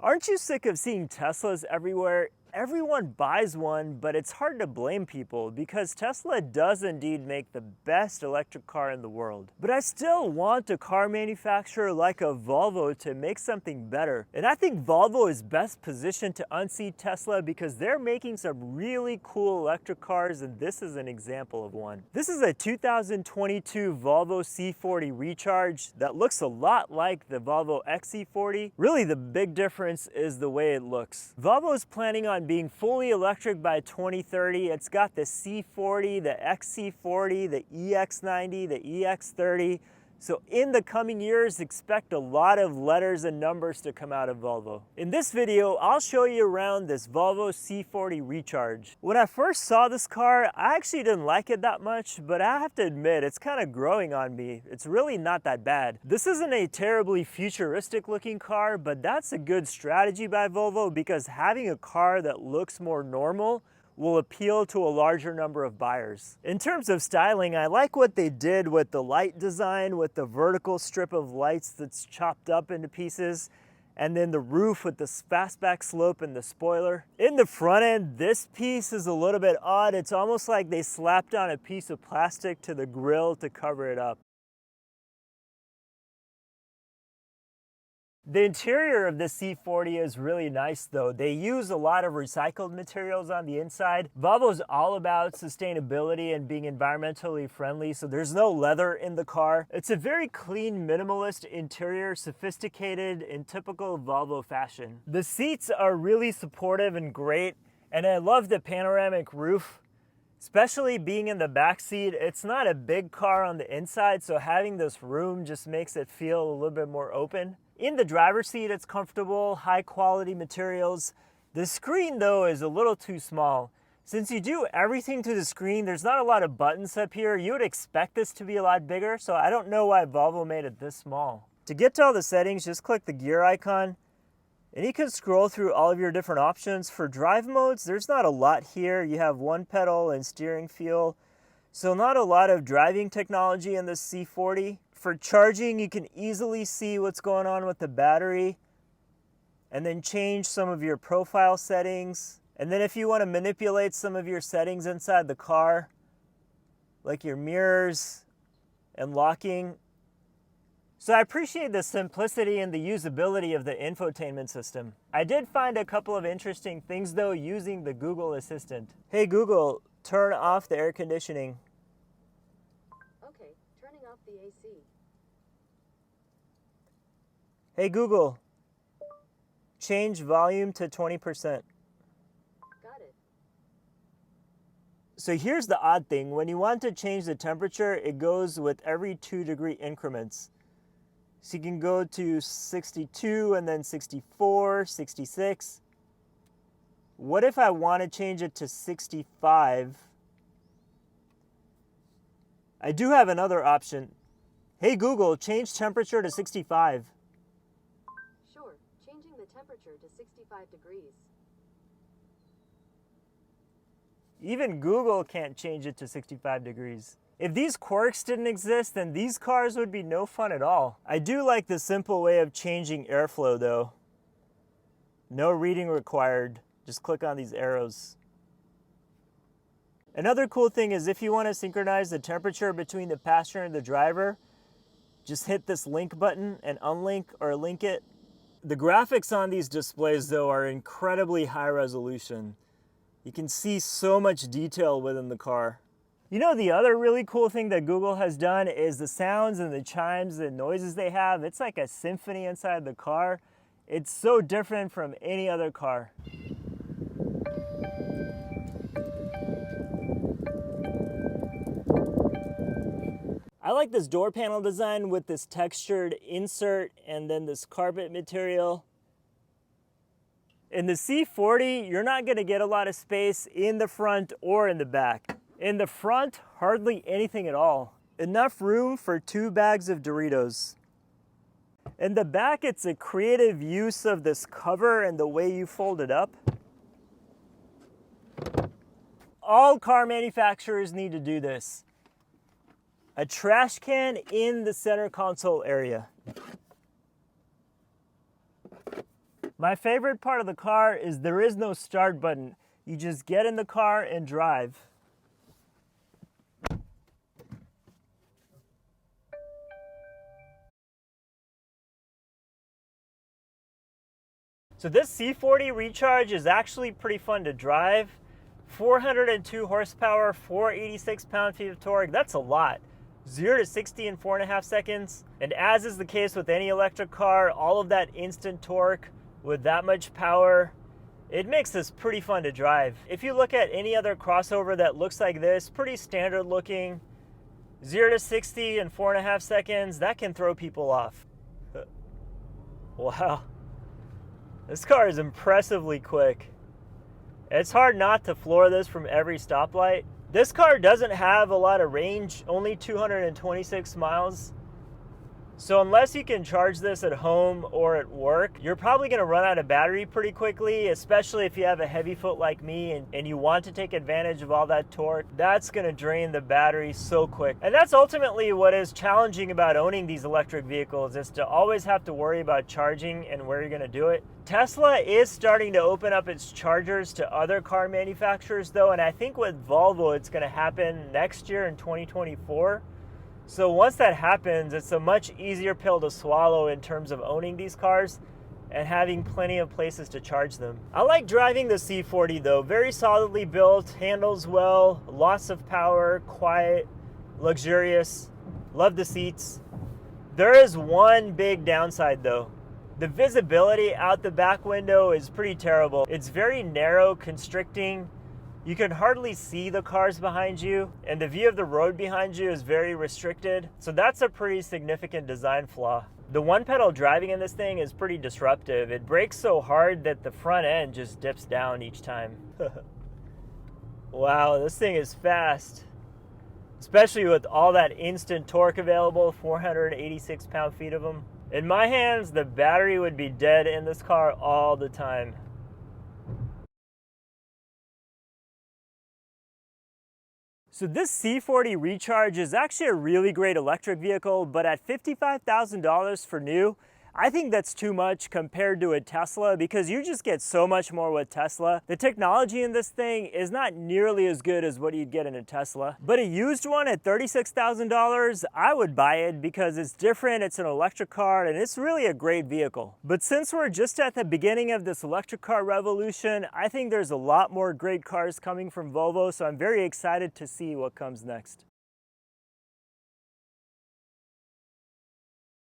Aren't you sick of seeing Teslas everywhere? Everyone buys one, but it's hard to blame people because Tesla does indeed make the best electric car in the world. But I still want a car manufacturer like a Volvo to make something better. And I think Volvo is best positioned to unseat Tesla because they're making some really cool electric cars, and this is an example of one. This is a 2022 Volvo C40 Recharge that looks a lot like the Volvo XC40. Really, the big difference is the way it looks. Volvo is planning on being fully electric by 2030. It's got the C40, the XC40, the EX90, the EX30. So in the coming years, expect a lot of letters and numbers to come out of Volvo. In this video, I'll show you around this Volvo C40 Recharge. When I first saw this car, I actually didn't like it that much, but I have to admit, it's kind of growing on me. It's really not that bad. This isn't a terribly futuristic looking car, but that's a good strategy by Volvo because having a car that looks more normal will appeal to a larger number of buyers. In terms of styling, I like what they did with the light design, with the vertical strip of lights that's chopped up into pieces, and then the roof with the fastback slope and the spoiler. In the front end, this piece is a little bit odd. It's almost like they slapped on a piece of plastic to the grille to cover it up. The interior of this C40 is really nice though. They use a lot of recycled materials on the inside. Volvo's all about sustainability and being environmentally friendly, so there's no leather in the car. It's a very clean, minimalist interior, sophisticated in typical Volvo fashion. The seats are really supportive and great, and I love the panoramic roof. Especially being in the back seat, it's not a big car on the inside, so having this room just makes it feel a little bit more open. In the driver's seat, it's comfortable, high quality materials. The screen though is a little too small. Since you do everything to the screen, there's not a lot of buttons up here. You would expect this to be a lot bigger, so I don't know why Volvo made it this small. To get to all the settings, just click the gear icon, and you can scroll through all of your different options. For drive modes, there's not a lot here. You have one pedal and steering feel, so not a lot of driving technology in this C40. For charging, you can easily see what's going on with the battery and then change some of your profile settings. And then if you want to manipulate some of your settings inside the car, like your mirrors and locking. So I appreciate the simplicity and the usability of the infotainment system. I did find a couple of interesting things though using the Google Assistant. Hey Google, turn off the air conditioning. Okay, turning off the AC. Hey Google, change volume to 20%. Got it. So here's the odd thing. When you want to change the temperature, it goes with every 2-degree increments. So you can go to 62 and then 64, 66. What if I want to change it to 65? I do have another option. Hey Google, change temperature to 65. Sure, changing the temperature to 65 degrees. Even Google can't change it to 65 degrees. If these quirks didn't exist, then these cars would be no fun at all. I do like the simple way of changing airflow though. No reading required. Just click on these arrows. Another cool thing is if you want to synchronize the temperature between the passenger and the driver, just hit this link button and unlink or link it. The graphics on these displays though are incredibly high resolution. You can see so much detail within the car. You know, the other really cool thing that Google has done is the sounds and the chimes and noises they have. It's like a symphony inside the car. It's so different from any other car. I like this door panel design with this textured insert and then this carpet material. In the C40, you're not going to get a lot of space in the front or in the back. In the front, hardly anything at all. Enough room for 2 bags of Doritos. In the back, it's a creative use of this cover and the way you fold it up. All car manufacturers need to do this. A trash can in the center console area. My favorite part of the car is there is no start button. You just get in the car and drive. So this C40 Recharge is actually pretty fun to drive. 402 horsepower, 486 pound-feet of torque, that's a lot. 0 to 60 in 4.5 seconds. And as is the case with any electric car, all of that instant torque with that much power, it makes this pretty fun to drive. If you look at any other crossover that looks like this, pretty standard looking, 0 to 60 in 4.5 seconds, that can throw people off. Wow. This car is impressively quick. It's hard not to floor this from every stoplight. This car doesn't have a lot of range, only 226 miles. So unless you can charge this at home or at work, you're probably gonna run out of battery pretty quickly, especially if you have a heavy foot like me and you want to take advantage of all that torque. That's gonna drain the battery so quick. And that's ultimately what is challenging about owning these electric vehicles, is to always have to worry about charging and where you're gonna do it. Tesla is starting to open up its chargers to other car manufacturers though, and I think with Volvo it's gonna happen next year in 2024. So once that happens, it's a much easier pill to swallow in terms of owning these cars and having plenty of places to charge them. I like driving the C40 though, very solidly built, handles well, lots of power, quiet, luxurious, love the seats. There is one big downside though. The visibility out the back window is pretty terrible. It's very narrow, constricting. You can hardly see the cars behind you, and the view of the road behind you is very restricted. So that's a pretty significant design flaw. The one-pedal driving in this thing is pretty disruptive. It brakes so hard that the front end just dips down each time. Wow, this thing is fast. Especially with all that instant torque available, 486 pound-feet of them. In my hands, the battery would be dead in this car all the time. So this C40 Recharge is actually a really great electric vehicle, but at $55,000 for new, I think that's too much compared to a Tesla, because you just get so much more with Tesla. The technology in this thing is not nearly as good as what you'd get in a Tesla. But a used one at $36,000, I would buy it because it's different, it's an electric car, and it's really a great vehicle. But since we're just at the beginning of this electric car revolution, I think there's a lot more great cars coming from Volvo, so I'm very excited to see what comes next.